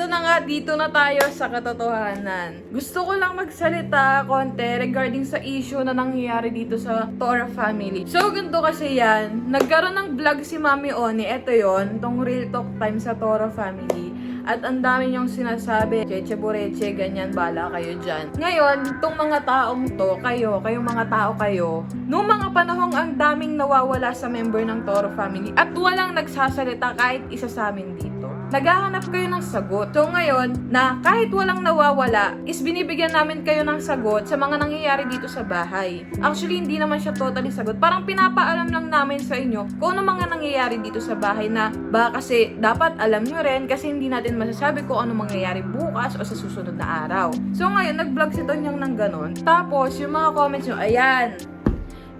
eto na nga, dito na tayo sa katotohanan. Gusto ko lang magsalita konti regarding sa issue na nangyayari dito sa Tora family. So, ganito kasi yan. Nagkaroon ng vlog si Mami Oni. Eto yon, tong Real Talk Time sa Tora family. At ang dami niyong sinasabi, cheche bureche, ganyan, bala kayo dyan. Ngayon, itong mga taong to, kayong mga tao kayo, noong mga panahong ang daming nawawala sa member ng Toro family at walang nagsasalita kahit isa sa amin dito. Naghahanap kayo ng sagot. So ngayon, na kahit walang nawawala, is binibigyan namin kayo ng sagot sa mga nangyayari dito sa bahay. Actually, hindi naman siya totally sagot. Parang pinapaalam lang namin sa inyo kung ano mga nangyayari dito sa bahay na ba kasi dapat alam nyo rin kasi hindi natin masasabi kung ano mangyayari bukas o sa susunod na araw. So ngayon, nag-vlog si Tonyang ng ganon. Tapos, yung mga comments nyo, ayan.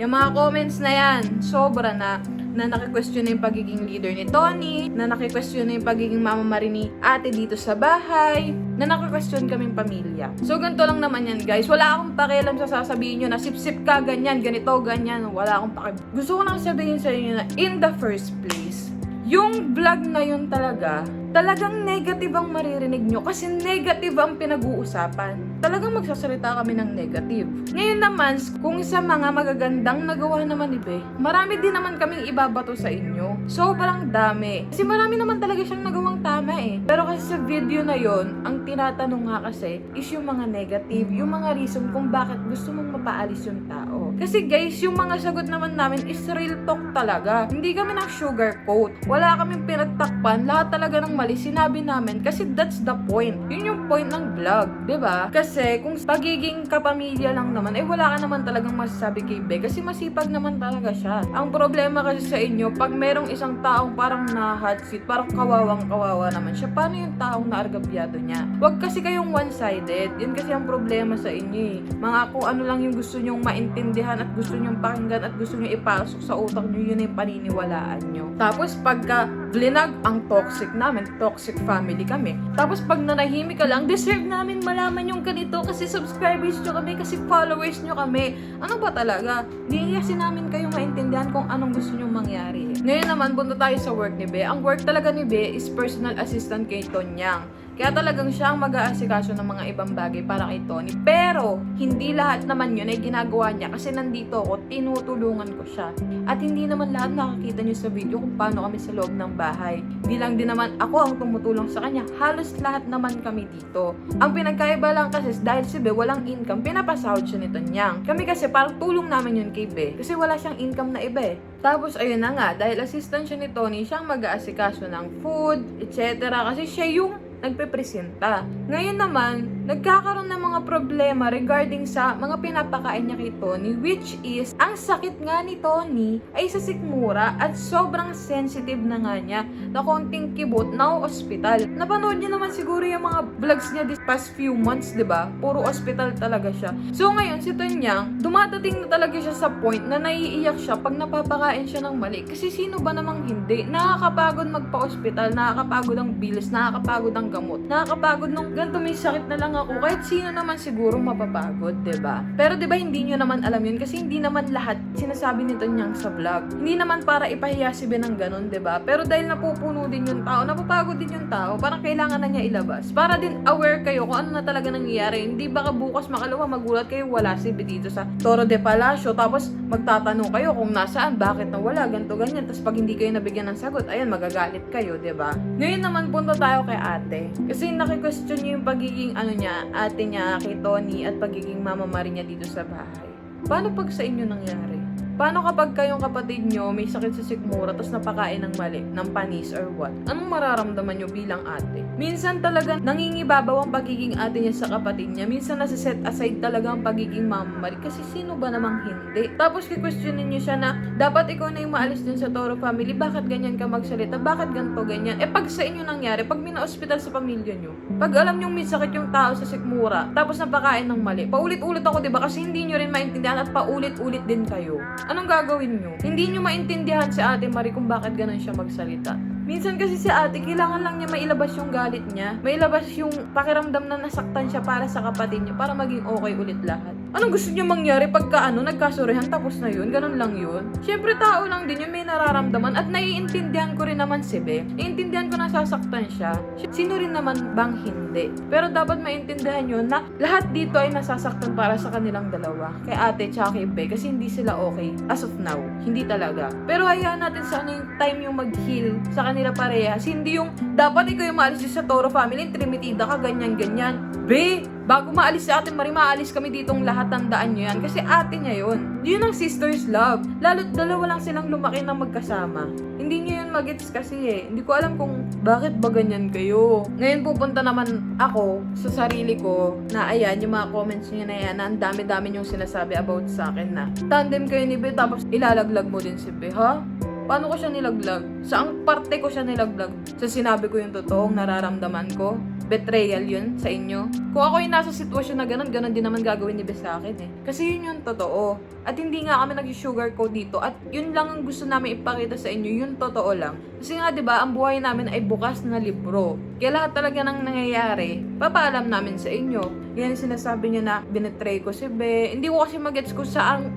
Yung mga comments na yan, sobra na naki-question na yung pagiging leader ni Tony, na naki-question na yung pagiging mama Marie ni ate dito sa bahay, na naki-question kaming pamilya. So, ganito lang naman yan, guys. Wala akong pakialam sa sasabihin nyo na sip-sip ka, ganyan, ganito, ganyan. Wala akong pakialam. Gusto ko lang sabihin sa inyo na in the first place, yung vlog na yun talagang negative ang maririnig nyo kasi negative ang pinag-uusapan. Talagang magsasalita kami ng negative. Ngayon naman, kung sa mga magagandang nagawa naman ni Be, marami din naman kaming ibabato sa inyo. Sobrang dami. Kasi marami naman talaga siyang nagawang tama eh. Pero kasi sa video na yon, ang tinatanong nga kasi is yung mga negative, yung mga reason kung bakit gusto mong mapaalis yung tao. Kasi guys, yung mga sagot naman namin is real talk talaga. Hindi kami ng sugarcoat. Wala kaming pinagtakpan. Lahat talaga ng mali sinabi namin kasi that's the point. Yun yung point ng vlog, 'di ba? Kasi kung pagiging kapamilya lang naman, wala ka naman talagang masasabi kay Be kasi masipag naman talaga siya. Ang problema kasi sa inyo, pag merong isang taong parang na hot seat, parang kawawang-kawawa naman siya, paano yung taong naargabyado niya? Huwag kasi kayong one-sided. Yun kasi ang problema sa inyo eh. Mga kung ano lang yung gusto nyong maintindihan at gusto nyong pakinggan at gusto nyong ipasok sa utak nyo, yun yung paniniwalaan nyo. Tapos pagka blinag ang toxic namin, toxic family kami. Tapos pag nanahimik ka lang, deserve namin malaman yung ganito kasi subscribers nyo kami, kasi followers nyo kami. Ano ba talaga? Hindi kasi namin kayo maintindihan kung anong gusto nyo mangyari. Ngayon naman, punta tayo sa work ni Be. Ang work talaga ni Be is personal assistant kay Tonyang. Kaya talagang siya ang mag-aasikaso ng mga ibang bagay para kay Tony. Pero, hindi lahat naman yun ay ginagawa niya kasi nandito ako, tinutulungan ko siya. At hindi naman lahat nakakita niyo sa video kung paano kami sa loob ng bahay. Di lang din naman ako ang tumutulong sa kanya. Halos lahat naman kami dito. Ang pinagkaiba lang kasi dahil si Be walang income, pinapasahod siya ni Tonyang. Kami kasi parang tulong namin yun kay Be kasi wala siyang income na iba eh. Tapos ayun na nga, dahil assistant siya ni Tony, siyang mag-aasikaso ng food, etc. Kasi siya yung nagpepresenta. Ngayon naman, nagkakaroon ng mga problema regarding sa mga pinapakain niya kay Tony, which is, ang sakit nga ni Tony ay sa sikmura at sobrang sensitive na nga niya na konting kibot na hospital. Napanood niyo naman siguro yung mga vlogs niya this past few months, diba? Puro hospital talaga siya. So ngayon, si Tonyang, dumadating na talaga siya sa point na naiiyak siya pag napapakain siya ng mali. Kasi sino ba namang hindi? Nakakapagod magpa-hospital, nakakapagod ang bills, nakakapagod ang gamot. Nakakapagod nung ganito may sakit na lang ako. Kahit sino naman siguro mapapagod, 'di ba? Pero 'di ba hindi niyo naman alam 'yun kasi hindi naman lahat sinasabi nito niyang sa vlog. Hindi naman para ipahiya si Ben ng ganun, 'di ba? Pero dahil napupuno din yung tao, napapagod din yung tao, parang kailangan na niya ilabas. Para din aware kayo kung ano na talaga nangyayari. Hindi baka bukas makalawa magulat kayo wala si Ben dito sa Toro de Palacio tapos magtatanong kayo kung nasaan, bakit nawala, ganito ganyan. Tapos pag hindi kayo nabigyan ng sagot, ayan magagalit kayo, 'di ba? Ngayon naman punta tayo kay ate. Kasi naki-question niyo yung pagiging ate niya kay Tony at pagiging mama Marie niya dito sa bahay. Paano pag sa inyo nangyari? Paano kapag kayong kapatid nyo may sakit sa sikmura tapos napakain ng mali, ng panis or what? Anong mararamdaman nyo bilang ate? Minsan talaga nangingibabaw ang pagiging ate niya sa kapatid niya. Minsan nasa-set aside talaga ang pagiging mama Marie kasi sino ba namang hindi? Tapos kikwestiyonin niyo siya na dapat ikaw na yung maalis din sa Toro family. Bakit ganyan ka magsalita? Bakit ganito ganyan? Pag sa inyo nangyari, pag mina-hospital sa pamilya nyo, pag alam nyo may sakit yung tao sa sikmura tapos napakain ng mali, paulit-ulit ako diba? Kasi hindi nyo rin maintindihan at paulit-ulit din kayo. Anong gagawin nyo? Hindi nyo maintindihan si Ate Marie kung bakit ganun siya magsalita. Minsan kasi si ate, kailangan lang niya mailabas yung galit niya. Mailabas yung pakiramdam na nasaktan siya para sa kapatid niya para maging okay ulit lahat. Anong gusto niyo mangyari pagka nagkasurihan tapos na yun? Ganun lang yun. Siyempre tao lang din yung may nararamdaman at naiintindihan ko rin naman si Be. Naiintindihan ko na sasaktan siya. Sino rin naman bang hindi? Pero dapat maintindihan nyo na lahat dito ay nasasaktan para sa kanilang dalawa. Kay ate tsaka kay Be kasi hindi sila okay as of now. Hindi talaga. Pero hayaan natin sa yung time yung mag-heal sa kanila parehas. Hindi yung dapat ikaw yung maalis sa Toro family, trimitida ka, ganyan-ganyan. Be, bago maalis si ate Marie, maalis kami ditong lahat, tandaan nyo yan. Kasi ate niya yun. Yun ang sister's love. Lalo't dalawa lang silang lumaki na magkasama. Hindi nyo yun magets kasi Hindi ko alam kung bakit ba ganyan kayo. Ngayon pupunta naman ako sa sarili ko na ayan, yung mga comments nyo na yan, na ang dami-dami yung sinasabi about sa akin na tandem kayo ni Be, tapos ilalaglag mo din si Be, ha? Paano ko siya nilaglag? Saang parte ko siya nilaglag? Sa sinabi ko yung totoong nararamdaman ko? Betrayal yun sa inyo? Kung ako yung nasa sitwasyon na ganun din naman gagawin ni Be sa akin Kasi yun yung totoo. At hindi nga kami nag-sugarcoat dito. At yun lang ang gusto namin ipakita sa inyo, yung totoo lang. Kasi nga 'di ba, ang buhay namin ay bukas na libro. Kaya lahat talaga ng nangyayari, papaalam namin sa inyo. Yan yung sinasabi niya na binetray ko si Be. Hindi ko kasi magets kung saan,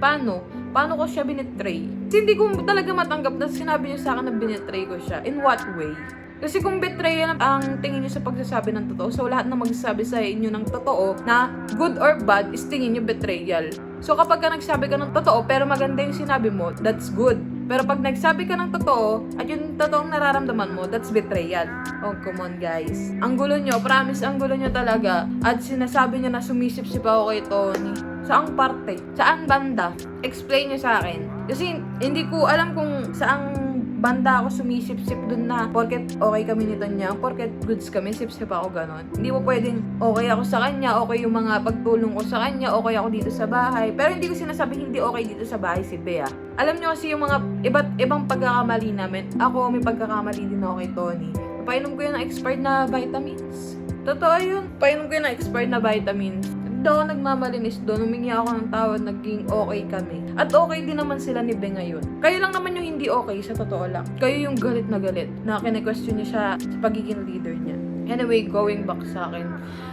paano ko siya binetray. Kasi hindi ko talaga matanggap na sinabi niyo sa akin na binetray ko siya. In what way? Kasi kung betrayal ang tingin niyo sa pagsasabi ng totoo, so lahat na magsasabi sa inyo ng totoo na good or bad is tingin niyo betrayal. So kapag ka nagsabi ka ng totoo pero maganda yung sinabi mo, that's good. Pero pag nagsabi ka ng totoo at yung totoong nararamdaman mo, that's betrayal. Oh, come on guys. Ang gulo nyo, promise, ang gulo nyo talaga. At sinasabi niya na sumisip-sip ako kay Tony. Saang parte? Saan banda? Explain nyo sa akin. Kasi hindi ko alam kung saang banda ako sumisip-sip dun na porket okay kami nito niya, porket goods kami, sip-sip ako ganon. Hindi mo pwedeng okay ako sa kanya, okay yung mga pagtulong ko sa kanya, okay ako dito sa bahay. Pero hindi ko sinasabi hindi okay dito sa bahay si Bea. Alam nyo kasi yung mga iba't ibang pagkakamali namin. Ako, may pagkakamali din ako kay Tony. Painom ko yun ng expired na vitamins. Totoo yun. Painom ko yun ng expired na vitamins. Hindi ako nagmamalinis doon. Humingi ako ng tawad, naging okay kami. At okay din naman sila ni Be ngayon. Kayo lang naman yung hindi okay, sa totoo lang. Kayo yung galit na kine-question niya siya sa pagiging leader niya. Anyway, going back sa akin.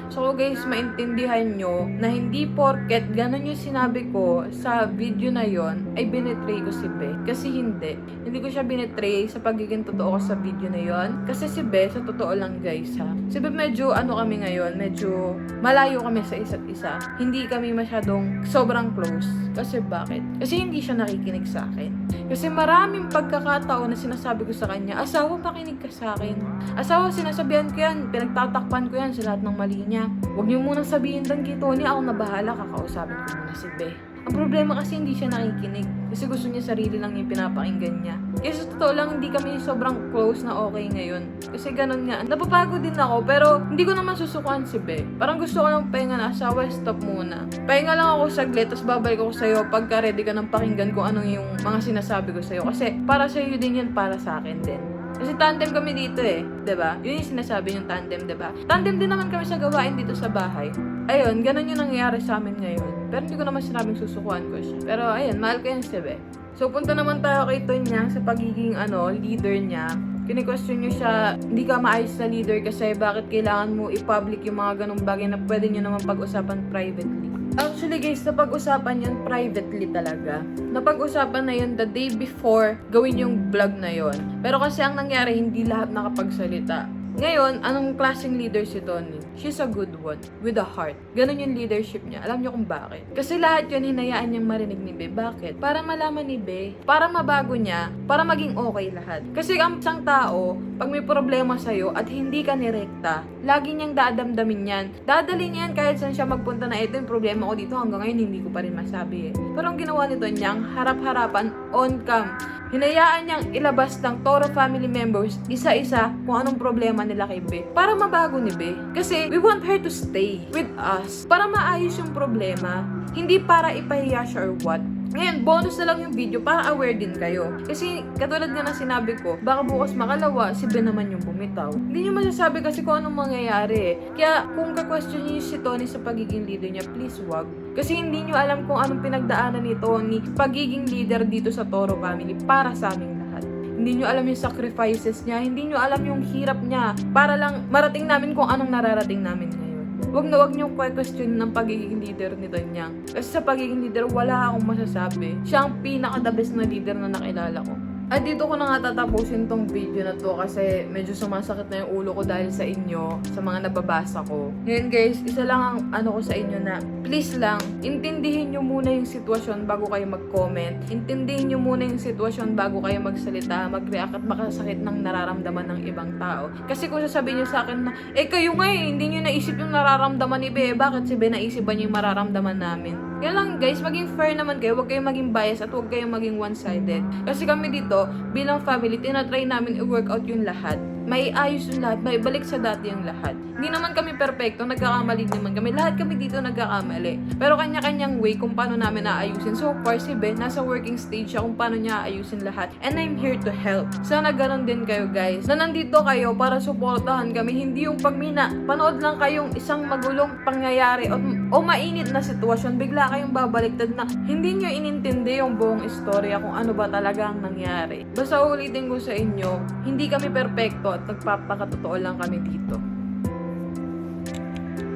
So guys, maintindihan nyo na hindi porket ganun yung sinabi ko sa video na yon ay binetray ko si Be. Kasi hindi. Hindi ko siya binetray sa pagiging totoo ko sa video na yon. Kasi si Be, sa totoo lang guys ha. Si Be medyo kami ngayon, medyo malayo kami sa isa't isa. Hindi kami masyadong sobrang close. Kasi bakit? Kasi hindi siya nakikinig sa akin. Kasi maraming pagkakataon na sinasabi ko sa kanya, asawa, makinig ka sa akin. Asawa, sinasabihan ko yan, pinagtatakpan ko yan sa lahat ng mali niya. Huwag niyo munang sabihin lang kay Tony, ako na bahala, kakausapin ko muna si Be. Ang problema kasi hindi siya nakikinig. Kasi gusto niya sarili lang yung pinapakinggan niya. Kasi sa totoo lang, hindi kami sobrang close na okay ngayon. Kasi ganun nga. Napapagod din ako, pero hindi ko naman susukuan si Be. Parang gusto ko lang pahinga na, asawa, stop muna. Pahinga lang ako saglit, tapos babalik ako sa'yo pagka ready ka ng pakinggan kung anong yung mga sinasabi ko sa'yo. Kasi para sa'yo din yun, para sa akin din. Kasi tandem kami dito diba? Yun yung sinasabi yung tandem, diba? Tandem din naman kami sa gawain dito sa bahay. Ayun, ganun yung nangyayari sa amin ngayon. Pero hindi ko naman sinabing susukuan ko siya. Pero ayun, mahal ko yan si Be. So punta naman tayo kay Tonya sa pagiging leader niya. Kini-question niyo siya, hindi ka maayos na leader kasi bakit kailangan mo i-public yung mga ganung bagay na pwede niyo naman pag-usapan privately. Actually guys, napag-usapan yun privately talaga. Napag-usapan na yun the day before gawin yung vlog na yun. Pero kasi ang nangyari, hindi lahat nakapagsalita. Ngayon, anong klaseng leader si Tony? She's a good one, with a heart. Ganon yung leadership niya. Alam niyo kung bakit? Kasi lahat yun, hinayaan niyang marinig ni Be. Bakit? Para malaman ni Be, para mabago niya, para maging okay lahat. Kasi ang isang tao, pag may problema sa'yo at hindi ka nirekta, lagi niyang dadamdamin yan. Dadali niyan kahit saan siya magpunta na ito yung problema ko dito, hanggang ngayon hindi ko pa rin masabi Pero ang ginawa nito niyang harap-harapan, on cam. Hinayaan niyang ilabas ng Toro family members isa-isa kung anong problema nila kay Be. Para mabago ni Be. Kasi we want her to stay with us. Para maayos yung problema. Hindi para ipahiya siya or what. Ngayon, bonus na lang yung video para aware din kayo. Kasi katulad nga na sinabi ko, baka bukas makalawa, si Ben naman yung bumitaw. Hindi nyo masasabi kasi kung anong mangyayari. Kaya kung ka-question nyo si Tony sa pagiging leader niya, please wag. Kasi hindi nyo alam kung anong pinagdaanan ni Tony pagiging leader dito sa Toro family para sa aming lahat. Hindi nyo alam yung sacrifices niya, hindi nyo alam yung hirap niya para lang marating namin kung anong nararating namin ngayon. Wag na wag niyong question ng pagiging leader ni Danyang. Kasi sa pagiging leader, wala akong masasabi. Siya ang pinaka-the best na leader na nakilala ko. At dito ko na nga tatapusin tong video na to kasi medyo sumasakit na yung ulo ko dahil sa inyo, sa mga nababasa ko. Ngayon guys, isa lang ang ko sa inyo na please lang, intindihin nyo muna yung sitwasyon bago kayo mag-comment. Intindihin nyo muna yung sitwasyon bago kayo magsalita, mag-react at makasakit ng nararamdaman ng ibang tao. Kasi kung sasabihin nyo sa akin na, kayo nga hindi nyo naisip yung nararamdaman ni Be, bakit si Be naisip ba nyo yung mararamdaman namin? Kaya lang guys, maging fair naman kayo, huwag kayong maging bias at huwag kayong maging one-sided. Kasi kami dito, bilang family, tinatry namin i-work out yung lahat. May ayos yung lahat, may balik sa dati yung lahat. Hindi naman kami perfecto, nagkakamali naman kami. Lahat kami dito nagkakamali. Pero kanya-kanyang way kung paano namin naayusin. So far, si Ben, nasa working stage siya kung paano niya aayusin lahat. And I'm here to help. Sana ganun din kayo guys. Na nandito kayo para suportahan kami. Hindi yung pagmina. Panood lang kayong isang magulong pangyayari o mainit na sitwasyon. Bigla kayong babaliktad na hindi nyo inintindi yung buong istorya kung ano ba talaga ang nangyari. Basta ulitin ko sa inyo, hindi kami perfecto at nagpapakatotoo lang kami dito.